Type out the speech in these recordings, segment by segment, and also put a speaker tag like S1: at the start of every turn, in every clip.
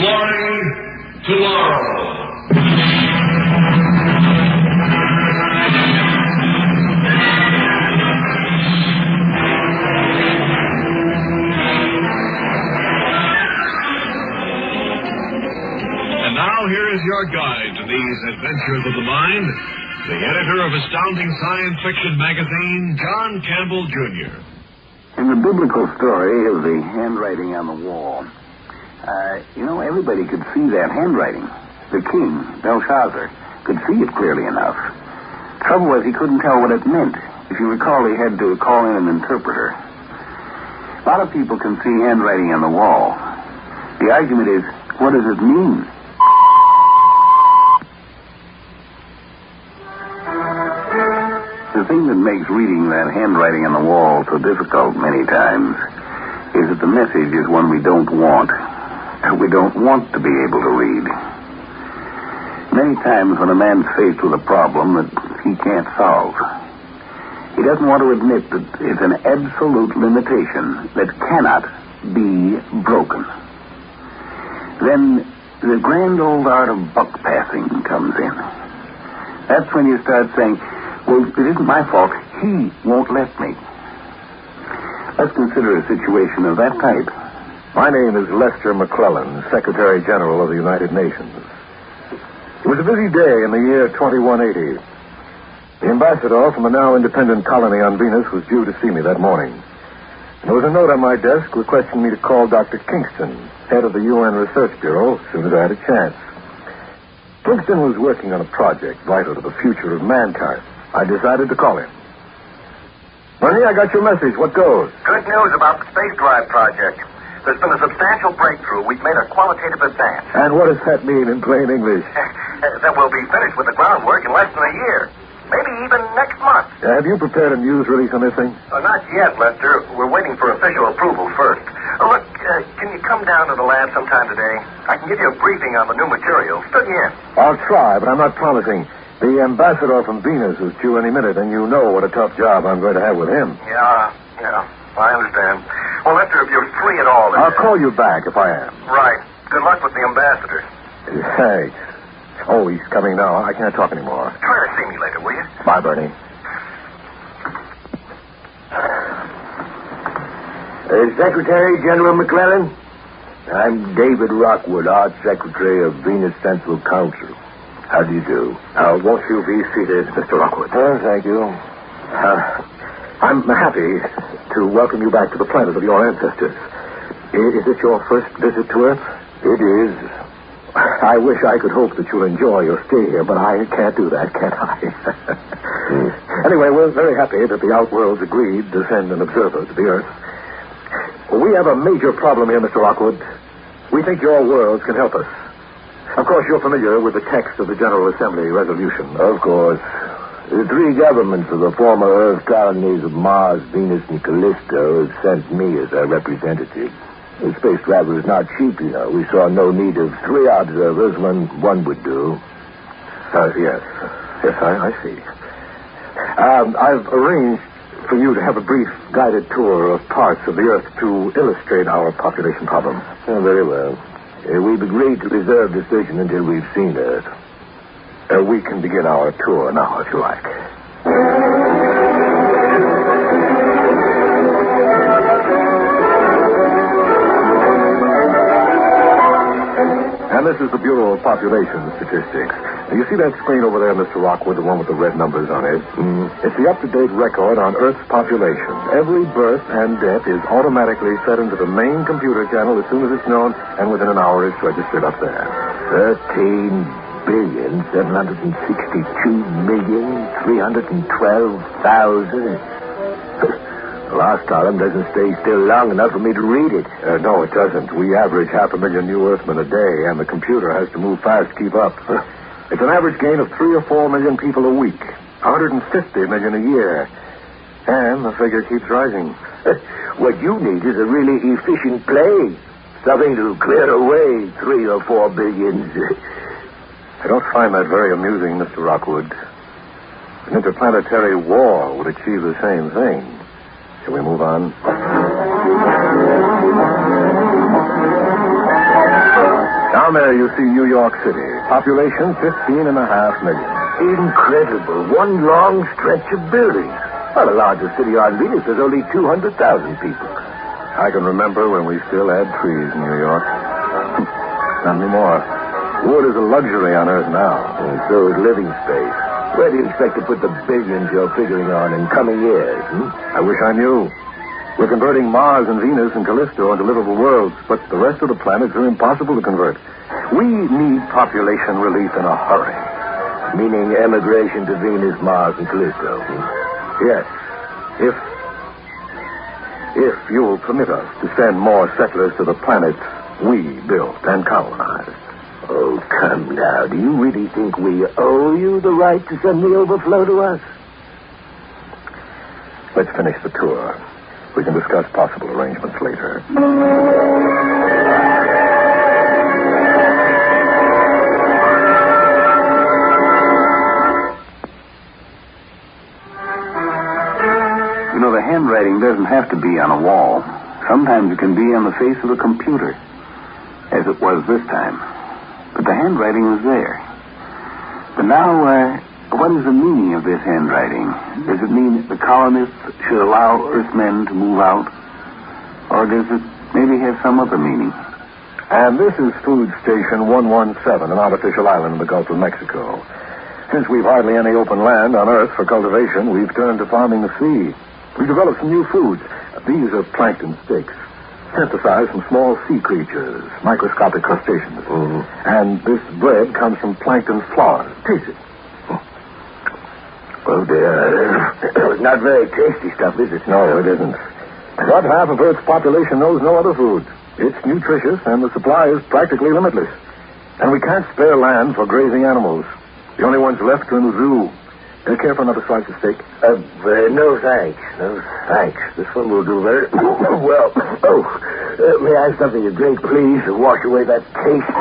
S1: Exploring Tomorrow. And now here is your guide to these adventures of the mind, the editor of Astounding Science Fiction magazine, John Campbell, Jr.
S2: In the biblical story of the handwriting on the wall, everybody could see that handwriting. The king, Belshazzar, could see it clearly enough. Trouble was he couldn't tell what it meant. If you recall, he had to call in an interpreter. A lot of people can see handwriting on the wall. The argument is, what does it mean? The thing that makes reading that handwriting on the wall so difficult many times is that the message is one we don't want. We don't want to be able to read. Many times when a man's faced with a problem that he can't solve, he doesn't want to admit that it's an absolute limitation that cannot be broken. Then the grand old art of buck passing comes in. That's when you start saying, well, it isn't my fault. He won't let me. Let's consider a situation of that type.
S3: My name is Lester McClellan, Secretary General of the United Nations. It was a busy day in the year 2180. The ambassador from a now independent colony on Venus was due to see me that morning. There was a note on my desk requesting me to call Dr. Kingston, head of the UN Research Bureau, as soon as I had a chance. Kingston was working on a project vital to the future of mankind. I decided to call him. Bernie, I got your message. What goes?
S4: Good news about the space drive project. There's been a substantial breakthrough. We've made a qualitative advance.
S3: And what does that mean in plain English?
S4: That we'll be finished with the groundwork in less than a year. Maybe even next month.
S3: Have you prepared a news release on this thing?
S4: Not yet, Lester. We're waiting for official approval first. Look, can you come down to the lab sometime today? I can give you a briefing on the new material. Stood you in.
S3: I'll try, but I'm not promising. The ambassador from Venus is due any minute, and you know what a tough job I'm going to have with him.
S4: Yeah, I understand. Well, Lester, if you're free at all...
S3: I'll call you back if I am.
S4: Right. Good luck with the ambassador.
S3: Thanks. Oh, he's coming now. I can't talk anymore.
S4: Try to see me later, will you?
S3: Bye, Bernie.
S5: Secretary General McClellan, I'm David Rockwood, Art Secretary of Venus Central Council. How do you do?
S3: Won't you be seated, Mr. Rockwood?
S5: Thank you.
S3: I'm happy to welcome you back to the planet of your ancestors. Is it your first visit to Earth?
S5: It is.
S3: I wish I could hope that you'll enjoy your stay here, but I can't do that, can I? Anyway, we're very happy that the Outworlds agreed to send an observer to the Earth. We have a major problem here, Mr. Rockwood. We think your worlds can help us. Of course, you're familiar with the text of the General Assembly resolution.
S5: Of course. The three governments of the former Earth colonies of Mars, Venus, and Callisto have sent me as their representative. The space travel is not cheap, you know. We saw no need of three observers when one would do.
S3: Yes, I see. I've arranged for you to have a brief guided tour of parts of the Earth to illustrate our population problem.
S5: Oh, very well. We've agreed to reserve decision until we've seen Earth.
S3: We can begin our tour now, if you like. And this is the Bureau of Population Statistics. Now, you see that screen over there, Mr. Rockwood, the one with the red numbers on it? It's the up-to-date record on Earth's population. Every birth and death is automatically fed into the main computer channel as soon as it's known, and within an hour it's registered up there.
S5: 13,762,312,000. The last column doesn't stay still long enough for me to read it.
S3: No, it doesn't. We average 500,000 new Earthmen a day, and the computer has to move fast to keep up. It's an average gain of 3 or 4 million people a week, 150 million a year. And the figure keeps rising.
S5: What you need is a really efficient plane. Something to clear away 3 or 4 billions.
S3: I don't find that very amusing, Mr. Rockwood. An interplanetary war would achieve the same thing. Shall we move on? Down there you see New York City. Population 15.5 million.
S5: Incredible. One long stretch of buildings. Well, the largest city on Venus has only 200,000 people.
S3: I can remember when we still had trees in New York. Not anymore. Wood is a luxury on Earth now.
S5: And so is living space. Where do you expect to put the billions you're figuring on in coming years?
S3: I wish I knew. We're converting Mars and Venus and Callisto into livable worlds, but the rest of the planets are impossible to convert. We need population relief in a hurry.
S5: Meaning emigration to Venus, Mars, and Callisto.
S3: Yes. If you'll permit us to send more settlers to the planets we built and colonized.
S5: Oh, come now. Do you really think we owe you the right to send the overflow to us?
S3: Let's finish the tour. We can discuss possible arrangements later.
S2: You know, the handwriting doesn't have to be on a wall. Sometimes it can be on the face of a computer, as it was this time. But the handwriting was there. But now, what is the meaning of this handwriting? Does it mean that the colonists should allow Earthmen to move out? Or does it maybe have some other meaning?
S3: And this is Food Station 117, an artificial island in the Gulf of Mexico. Since we've hardly any open land on Earth for cultivation, we've turned to farming the sea. We've developed some new foods. These are plankton steaks, synthesized from small sea creatures, microscopic crustaceans.
S5: Mm-hmm.
S3: And this bread comes from plankton flowers. Taste it.
S5: Oh, dear. It's not very tasty stuff, is it?
S3: No, it isn't. But half of Earth's population knows no other food. It's nutritious, and the supply is practically limitless. And we can't spare land for grazing animals. The only ones left are in the zoo. Care for another slice of steak?
S5: No, thanks. No, thanks. This one will do very well. May I have something to drink, please, to wash away that taste?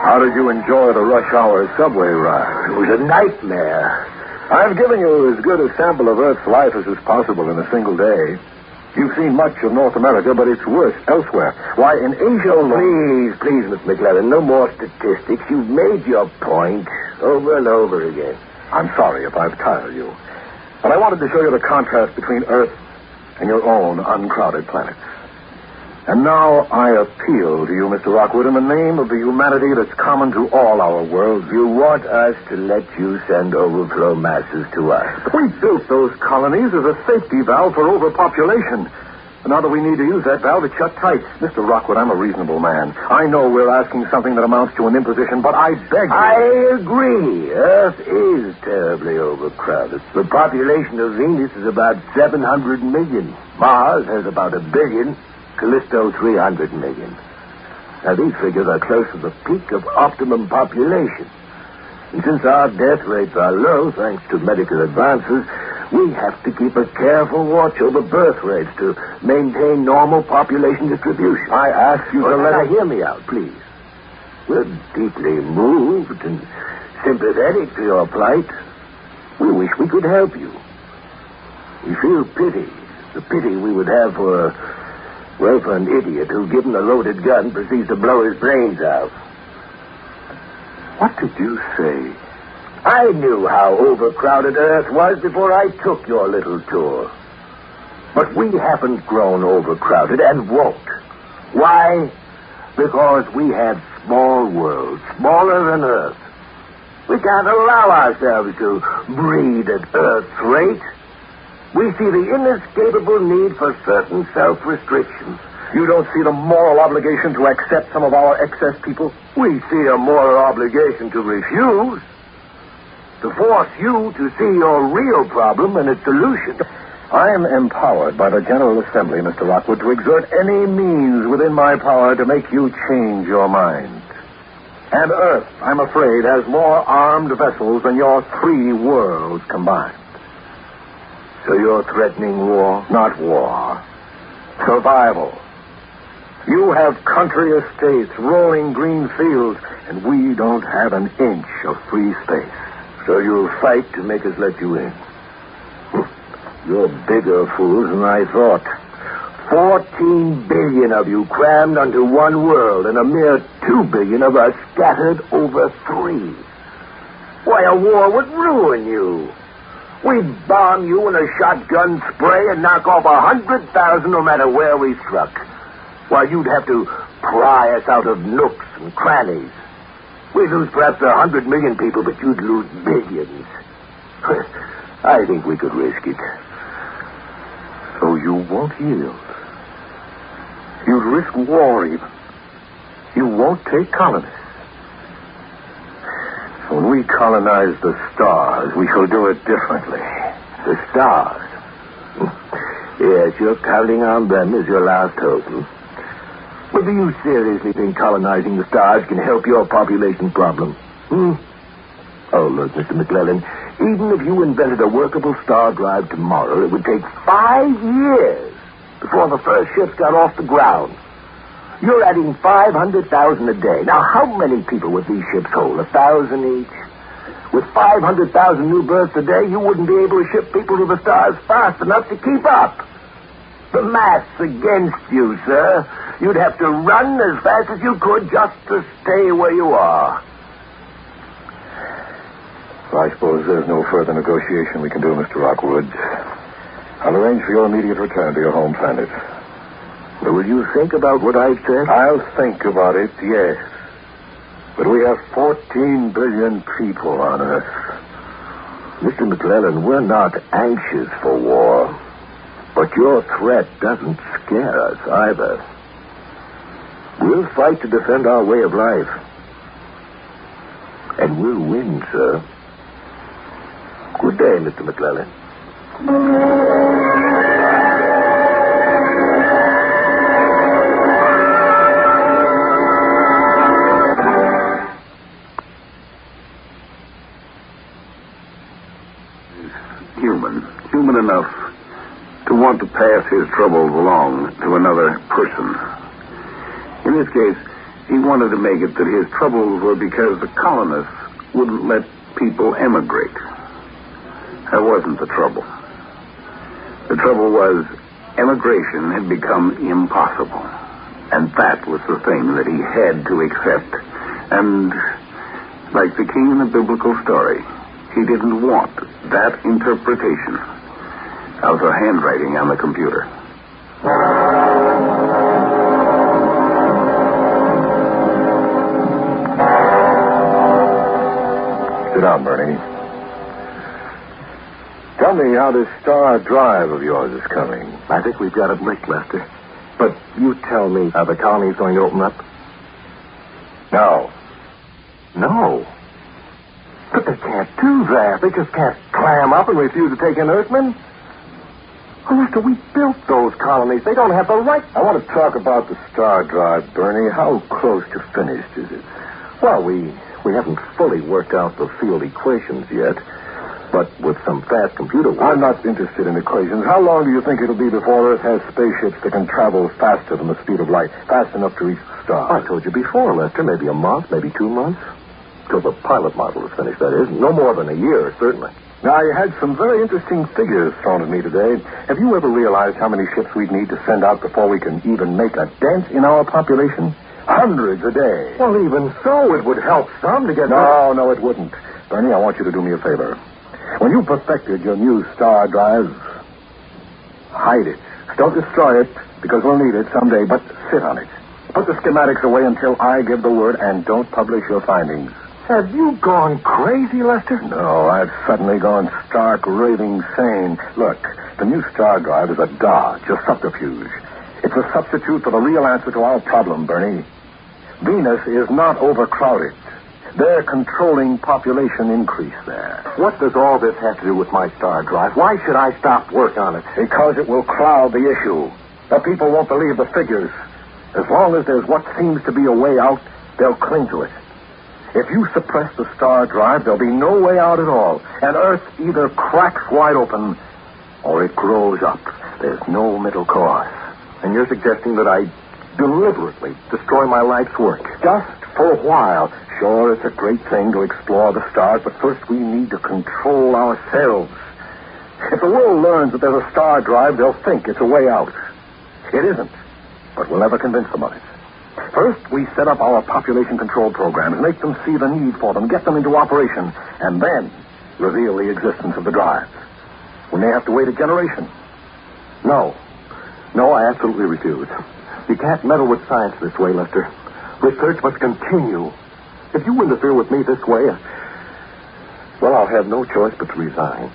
S3: How did you enjoy the rush hour subway ride?
S5: It was a nightmare.
S3: I've given you as good a sample of Earth's life as is possible in a single day. You've seen much of North America, but it's worse elsewhere. Why, in Asia alone...
S5: Please, Miss McLaren, no more statistics. You've made your point over and over again.
S3: I'm sorry if I've tired you. But I wanted to show you the contrast between Earth and your own uncrowded planets. And now I appeal to you, Mr. Rockwood, in the name of the humanity that's common to all our worlds.
S5: You want us to let you send overflow masses to us.
S3: We built those colonies as a safety valve for overpopulation. And now that we need to use that valve, it's shut tight. Mr. Rockwood, I'm a reasonable man. I know we're asking something that amounts to an imposition, but I beg you.
S5: I agree. Earth is terribly overcrowded. The population of Venus is about 700 million. Mars has about 1 billion. Callisto, 300 million. Now, these figures are close to the peak of optimum population. And since our death rates are low, thanks to medical advances, we have to keep a careful watch over birth rates to maintain normal population distribution.
S3: I ask you to
S5: hear me out, please. We're deeply moved and sympathetic to your plight. We wish we could help you. We feel pity. The pity we would have for an idiot who, given a loaded gun, proceeds to blow his brains out.
S3: What did you say?
S5: I knew how overcrowded Earth was before I took your little tour. But we haven't grown overcrowded and won't. Why? Because we have small worlds, smaller than Earth. We can't allow ourselves to breed at Earth's rate. We see the inescapable need for certain self-restrictions.
S3: You don't see the moral obligation to accept some of our excess people?
S5: We see a moral obligation to refuse. To force you to see your real problem and its solution.
S3: I am empowered by the General Assembly, Mr. Rockwood, to exert any means within my power to make you change your mind. And Earth, I'm afraid, has more armed vessels than your 3 worlds combined.
S5: So you're threatening war?
S3: Not war. Survival. You have country estates, rolling green fields, and we don't have an inch of free space.
S5: So you'll fight to make us let you in. You're bigger fools than I thought. 14 billion of you crammed onto one world, and a mere 2 billion of us scattered over 3. Why, a war would ruin you. We'd bomb you in a shotgun spray and knock off 100,000 no matter where we struck. While you'd have to pry us out of nooks and crannies. We'd lose perhaps 100 million people, but you'd lose billions. I think we could risk it.
S3: So you won't yield. You'd risk war even. You won't take colonists. When we colonize the stars, we shall do it differently.
S5: The stars? Yes, you're counting on them as your last hope. But do you seriously think colonizing the stars can help your population problem? Oh, look, Mr. McClellan, even if you invented a workable star drive tomorrow, it would take 5 years before the first ships got off the ground. You're adding 500,000 a day. Now, how many people would these ships hold? 1,000 each? With 500,000 new births a day, you wouldn't be able to ship people to the stars fast enough to keep up. The math's against you, sir. You'd have to run as fast as you could just to stay where you are.
S3: So I suppose there's no further negotiation we can do, Mr. Rockwood. I'll arrange for your immediate return to your home planet.
S5: Well, will you think about what I've said?
S3: I'll think about it, yes. But we have 14 billion people on Earth.
S5: Mr. McClellan, we're not anxious for war. But your threat doesn't scare us either. We'll fight to defend our way of life. And we'll win, sir. Good day, Mr. McClellan.
S2: Human enough to want to pass his troubles along to another person. In this case, he wanted to make it that his troubles were because the colonists wouldn't let people emigrate. That wasn't the trouble. The trouble was emigration had become impossible. And that was the thing that he had to accept. And like the king in the biblical story, he didn't want that interpretation of the handwriting on the computer.
S3: Sit down, Bernie. Tell me how this star drive of yours is coming.
S5: I think we've got it licked, Lester. But you tell me, are the colonies going to open up?
S3: No.
S5: No. But they can't do that. They just can't clam up and refuse to take in Earthmen. Oh, Lester, we built those colonies. They don't have the right.
S3: I want to talk about the star drive, Bernie. How close to finished is it?
S5: Well, we haven't fully worked out the field equations yet. But with some fast computer work...
S3: I'm not interested in equations. How long do you think it'll be before Earth has spaceships that can travel faster than the speed of light, fast enough to reach the stars?
S5: I told you before, Lester. Maybe a month, maybe 2 months. Till the pilot model is finished, that is. No more than a year, certainly.
S3: Now, you had some very interesting figures thrown at me today. Have you ever realized how many ships we'd need to send out before we can even make a dent in our population? Hundreds a day.
S5: Well, even so, it would help some to get...
S3: No, it wouldn't. Bernie, I want you to do me a favor. When you perfected your new star drive, hide it. Don't destroy it, because we'll need it someday, but sit on it. Put the schematics away until I give the word, and don't publish your findings.
S5: Have you gone crazy, Lester?
S3: No, I've suddenly gone stark, raving sane. Look, the new star drive is a dodge, a subterfuge. It's a substitute for the real answer to our problem, Bernie. Venus is not overcrowded. They're controlling population increase there.
S5: What does all this have to do with my star drive? Why should I stop work on it?
S3: Because it will cloud the issue. The people won't believe the figures. As long as there's what seems to be a way out, they'll cling to it. If you suppress the star drive, there'll be no way out at all. And Earth either cracks wide open or it grows up. There's no middle course.
S5: And you're suggesting that I
S3: Deliberately destroy my life's work. Just for a while. Sure, it's a great thing to explore the stars, but first we need to control ourselves. If the world learns that there's a star drive, they'll think it's a way out. It isn't, but we'll never convince them of it. First, we set up our population control programs, make them see the need for them, get them into operation, and then reveal the existence of the drive. We may have to wait a generation. No, I absolutely refuse. You can't meddle with science this way, Lester. Research must continue. If you interfere with me this way, well, I'll have no choice but to resign.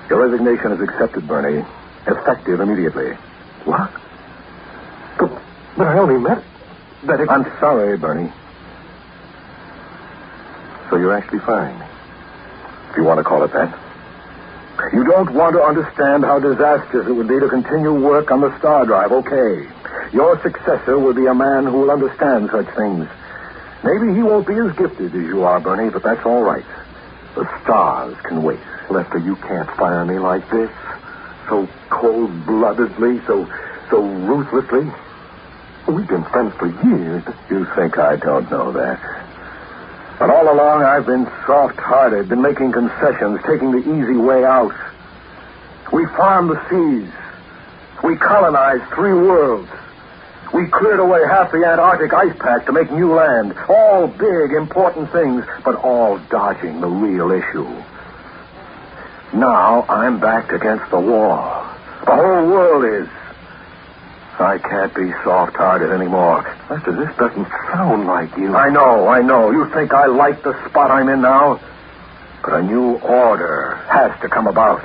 S3: Your resignation is accepted, Bernie. Effective immediately. What? But I only meant that I'm sorry, Bernie. So you're actually fine, if you want to call it that. You don't want to understand how disastrous it would be to continue work on the star drive, okay. Your successor will be a man who will understand such things. Maybe he won't be as gifted as you are, Bernie, but that's all right. The stars can wait. Lester, you can't fire me like this. So cold-bloodedly, so ruthlessly. We've been friends for years. You think I don't know that. But all along, I've been soft-hearted, been making concessions, taking the easy way out. We farmed the seas. We colonized 3 worlds. We cleared away half the Antarctic ice pack to make new land. All big, important things, but all dodging the real issue. Now I'm backed against the wall. The whole world is. I can't be soft-hearted anymore. Lester, this doesn't sound like you. I know. You think I like the spot I'm in now? But a new order has to come about.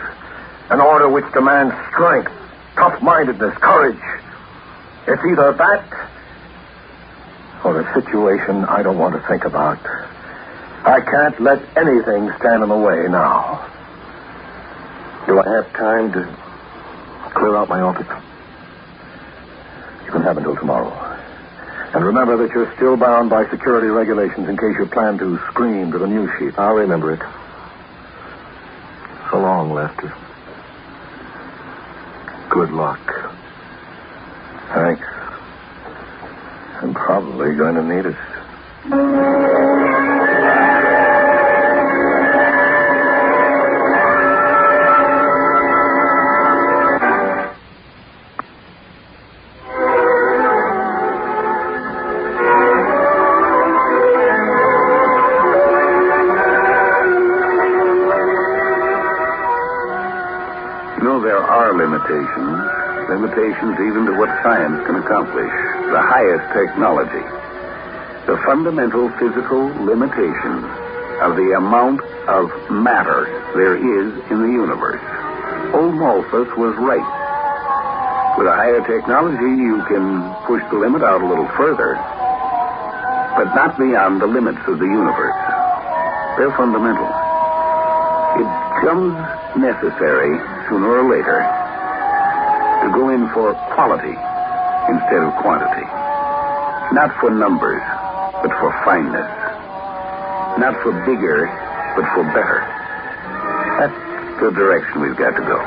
S3: An order which demands strength, tough-mindedness, courage. It's either that or a situation I don't want to think about. I can't let anything stand in the way now. Do I have time to clear out my office? You can have until tomorrow. And remember that you're still bound by security regulations in case you plan to scream to the news sheet. I'll remember it. So long, Lester. Good luck. Thanks. I'm probably going to need it.
S2: There are limitations even to what science can accomplish, the highest technology. The fundamental physical limitation of the amount of matter there is in the universe. Old Malthus was right. With a higher technology, you can push the limit out a little further, but not beyond the limits of the universe. They're fundamental. It becomes necessary, sooner or later, to go in for quality instead of quantity. Not for numbers, but for fineness. Not for bigger, but for better. That's the direction we've got to go.